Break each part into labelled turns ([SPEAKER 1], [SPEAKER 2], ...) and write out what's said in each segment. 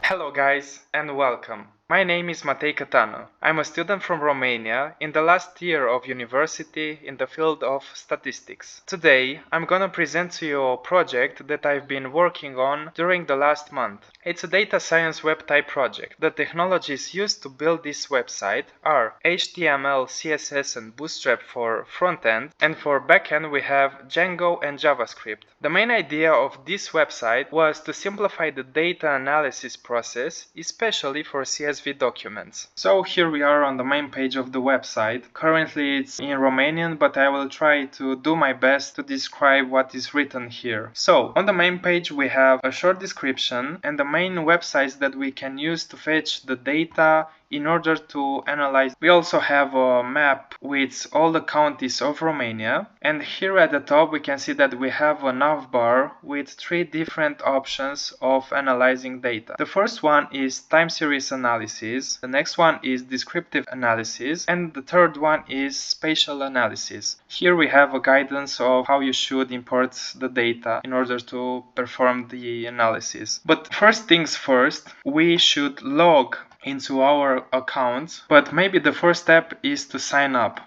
[SPEAKER 1] Hello guys and welcome. My name is Matei Catanu. I'm a student from Romania in the last year of university in the field of statistics. Today I'm gonna present to you a project that I've been working on during the last month. It's a data science web type project. The technologies used to build this website are HTML, CSS and Bootstrap for front end, and for backend we have Django and JavaScript. The main idea of this website was to simplify the data analysis process, especially for CSV documents. So here we are on the main page of the website. Currently it's in Romanian, but I will try to do my best to describe what is written here. So on the main page we have a short description and the main websites that we can use to fetch the data in order to analyze. We also have a map with all the counties of Romania, and here at the top we can see that we have a navbar with three different options of analyzing data. The first one is time series analysis, the next one is descriptive analysis, and the third one is spatial analysis. Here we have a guidance of how you should import the data in order to perform the analysis. But first things first, we should log into our account, but maybe the first step is to sign up.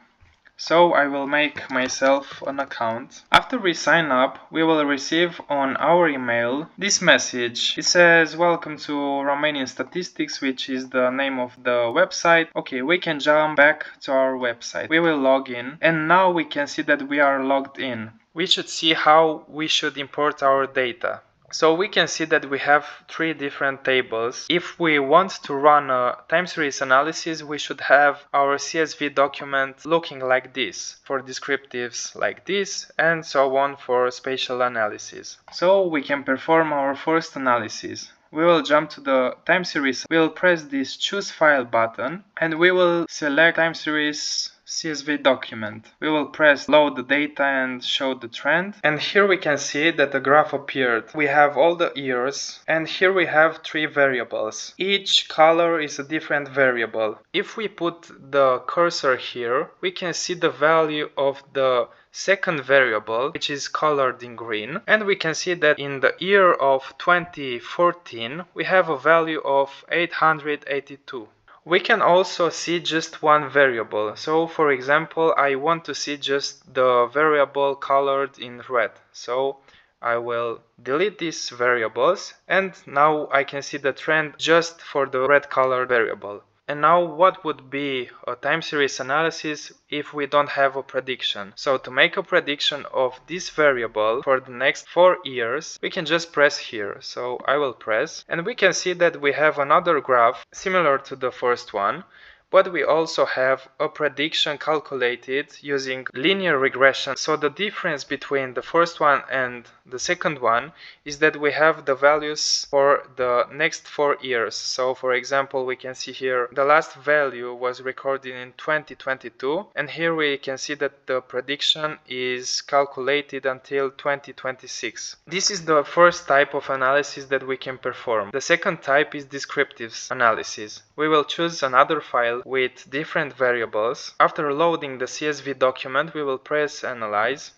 [SPEAKER 1] So I will make myself an account. After we sign up, we will receive on our email this message. It says welcome to Romanian Statistics, which is the name of the website. Okay, we can jump back to our website. We will log in and now we can see that we are logged in. We should see how we should import our data. So we can see that we have three different tables. If we want to run a time series analysis, we should have our CSV document looking like this, for descriptives like this, and so on for spatial analysis. So we can perform our first analysis. We will jump to the time series. We will press this choose file button and we will select time series CSV document. We will press load the data and show the trend, and here we can see that the graph appeared. We have all the years and here we have three variables. Each color is a different variable. If we put the cursor here, we can see the value of the second variable, which is colored in green, and we can see that in the year of 2014 we have a value of 882. We can also see just one variable. So for example, I want to see just the variable colored in red. So I will delete these variables and now I can see the trend just for the red colored variable. And now what would be a time series analysis if we don't have a prediction? So to make a prediction of this variable for the next 4 years, we can just press here. So I will press and we can see that we have another graph similar to the first one, but we also have a prediction calculated using linear regression. So the difference between the first one and the second one is that we have the values for the next 4 years. So for example, we can see here the last value was recorded in 2022, and here we can see that the prediction is calculated until 2026. This is the first type of analysis that we can perform. The second type is descriptive analysis. We will choose another file with different variables. After loading the CSV document, we will press Analyze.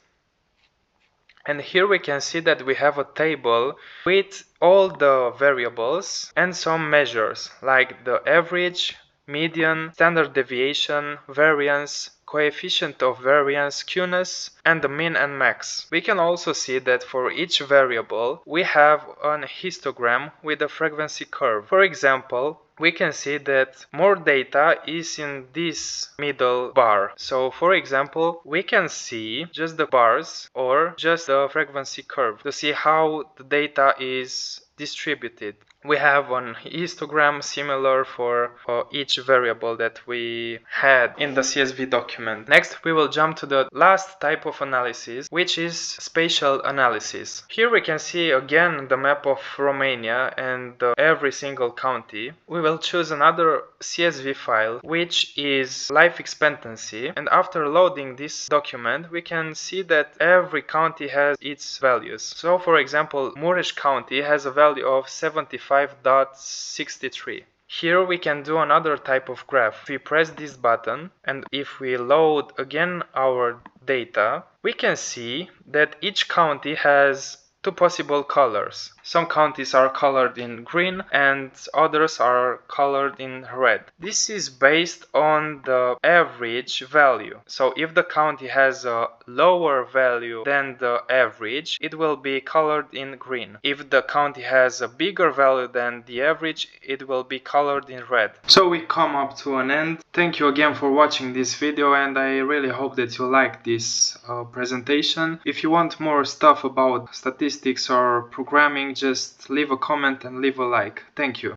[SPEAKER 1] And here we can see that we have a table with all the variables and some measures like the average, median, standard deviation, variance, coefficient of variance, skewness, and the mean and max. We can also see that for each variable we have an histogram with a frequency curve. For example, we can see that more data is in this middle bar. So for example, we can see just the bars or just the frequency curve to see how the data is distributed. We have an histogram similar for each variable that we had in the CSV document. Next, we will jump to the last type of analysis, which is spatial analysis. Here we can see again the map of Romania and every single county. We will choose another CSV file, which is life expectancy, and after loading this document, we can see that every county has its values. So for example, Mureș County has a value of 75.63. Here we can do another type of graph. We press this button and if we load again our data, we can see that each county has two possible colors. Some counties are colored in green and others are colored in red. This is based on the average value. So if the county has a lower value than the average, it will be colored in green. If the county has a bigger value than the average, it will be colored in red. So we come up to an end. Thank you again for watching this video, and I really hope that you like this presentation. If you want more stuff about statistics or programming, just leave a comment and leave a like. Thank you.